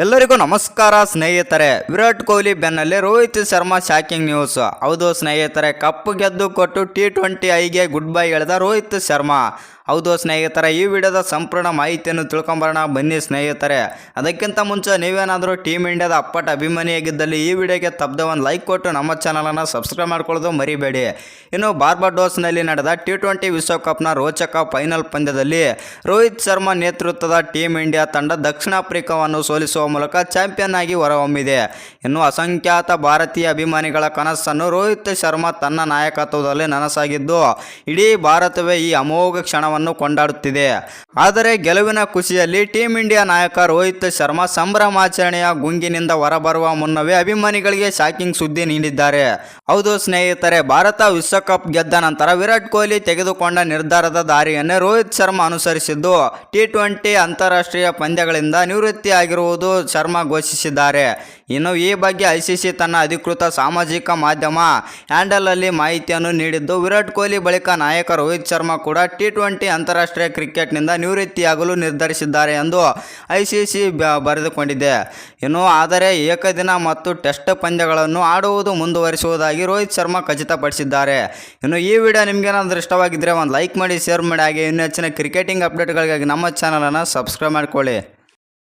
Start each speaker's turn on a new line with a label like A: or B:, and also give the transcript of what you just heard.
A: ಎಲ್ಲರಿಗೂ ನಮಸ್ಕಾರ ಸ್ನೇಹಿತರೆ. ವಿರಾಟ್ ಕೊಹ್ಲಿ ಬೆನ್ನಲ್ಲೇ ರೋಹಿತ್ ಶರ್ಮಾ ಶಾಕಿಂಗ್ ನ್ಯೂಸ್. ಹೌದು ಸ್ನೇಹಿತರೆ, ಕಪ್ಪು ಗೆದ್ದು ಕೊಟ್ಟು T20Iಗೆ ಗುಡ್ ಬೈ ಹೇಳಿದ ರೋಹಿತ್ ಶರ್ಮಾ. ಹೌದು ಸ್ನೇಹಿತರೆ, ಈ ವಿಡಿಯೋದ ಸಂಪೂರ್ಣ ಮಾಹಿತಿಯನ್ನು ತಿಳ್ಕೊಂಬರೋಣ ಬನ್ನಿ ಸ್ನೇಹಿತರೆ. ಅದಕ್ಕಿಂತ ಮುಂಚೆ ನೀವೇನಾದರೂ ಟೀಮ್ ಇಂಡಿಯಾದ ಅಪ್ಪಟ ಅಭಿಮಾನಿಯಾಗಿದ್ದಲ್ಲಿ ಈ ವಿಡಿಯೋಗೆ ತಪ್ಪದೆ ಒಂದು ಲೈಕ್ ಕೊಟ್ಟು ನಮ್ಮ ಚಾನಲನ್ನು ಸಬ್ಸ್ಕ್ರೈಬ್ ಮಾಡ್ಕೊಳ್ಳೋದು ಮರಿಬೇಡಿ. ಇನ್ನು ಬಾರ್ಬಡೋಸ್ನಲ್ಲಿ ನಡೆದ T20 ವಿಶ್ವಕಪ್ನ ರೋಚಕ ಫೈನಲ್ ಪಂದ್ಯದಲ್ಲಿ ರೋಹಿತ್ ಶರ್ಮಾ ನೇತೃತ್ವದ ಟೀಮ್ ಇಂಡಿಯಾ ತಂಡ ದಕ್ಷಿಣ ಆಫ್ರಿಕಾವನ್ನು ಸೋಲಿಸುವ ಮೂಲಕ ಚಾಂಪಿಯನ್ ಆಗಿ ಹೊರಹೊಮ್ಮಿದೆ. ಇನ್ನು ಅಸಂಖ್ಯಾತ ಭಾರತೀಯ ಅಭಿಮಾನಿಗಳ ಕನಸನ್ನು ರೋಹಿತ್ ಶರ್ಮಾ ತನ್ನ ನಾಯಕತ್ವದಲ್ಲಿ ನನಸಾಗಿದ್ದು ಇಡೀ ಭಾರತವೇ ಈ ಅಮೋಘ ಕ್ಷಣವನ್ನು ಕೊಂಡಾಡುತ್ತಿದೆ. ಆದರೆ ಗೆಲುವಿನ ಖುಷಿಯಲ್ಲಿ ಟೀಮ್ ಇಂಡಿಯಾ ನಾಯಕ ರೋಹಿತ್ ಶರ್ಮಾ ಸಂಭ್ರಮಾಚರಣೆಯ ಗುಂಗಿನಿಂದ ಹೊರಬರುವ ಮುನ್ನವೇ ಅಭಿಮಾನಿಗಳಿಗೆ ಶಾಕಿಂಗ್ ಸುದ್ದಿ ನೀಡಿದ್ದಾರೆ. ಹೌದು ಸ್ನೇಹಿತರೆ, ಭಾರತ ವಿಶ್ವಕಪ್ ಗೆದ್ದ ನಂತರ ವಿರಾಟ್ ಕೊಹ್ಲಿ ತೆಗೆದುಕೊಂಡ ನಿರ್ಧಾರದ ದಾರಿಯನ್ನೇ ರೋಹಿತ್ ಶರ್ಮಾ ಅನುಸರಿಸಿದ್ದು T20 ಅಂತಾರಾಷ್ಟ್ರೀಯ ಪಂದ್ಯಗಳಿಂದ ನಿವೃತ್ತಿಯಾಗಿರುವುದು ಶರ್ಮಾ ಘೋಷಿಸಿದ್ದಾರೆ. ಇನ್ನು ಈ ಬಗ್ಗೆ ICC ತನ್ನ ಅಧಿಕೃತ ಸಾಮಾಜಿಕ ಮಾಧ್ಯಮ ಹ್ಯಾಂಡಲಲ್ಲಿ ಮಾಹಿತಿಯನ್ನು ನೀಡಿದ್ದು, ವಿರಾಟ್ ಕೊಹ್ಲಿ ಬಳಿಕ ನಾಯಕ ರೋಹಿತ್ ಶರ್ಮಾ ಕೂಡ T20 ಅಂತಾರಾಷ್ಟ್ರೀಯ ಕ್ರಿಕೆಟ್ನಿಂದ ನಿವೃತ್ತಿಯಾಗಲು ನಿರ್ಧರಿಸಿದ್ದಾರೆ ಎಂದು ICC ಬರೆದುಕೊಂಡಿದೆ. ಆದರೆ ಏಕದಿನ ಮತ್ತು ಟೆಸ್ಟ್ ಪಂದ್ಯಗಳನ್ನು ಆಡುವುದು ಮುಂದುವರಿಸುವುದಾಗಿ ರೋಹಿತ್ ಶರ್ಮಾ ಖಚಿತಪಡಿಸಿದ್ದಾರೆ. ಈ ವಿಡಿಯೋ ನಿಮಗೇನಾದರೂ ಇಷ್ಟವಾಗಿದ್ದರೆ ಒಂದು ಲೈಕ್ ಮಾಡಿ, ಶೇರ್ ಮಾಡಿ, ಹಾಗೆ ಇನ್ನೂ ಹೆಚ್ಚಿನ ಕ್ರಿಕೆಟಿಂಗ್ ಅಪ್ಡೇಟ್ಗಳಿಗಾಗಿ ನಮ್ಮ ಚಾನಲನ್ನು ಸಬ್ಸ್ಕ್ರೈಬ್ ಮಾಡಿಕೊಳ್ಳಿ.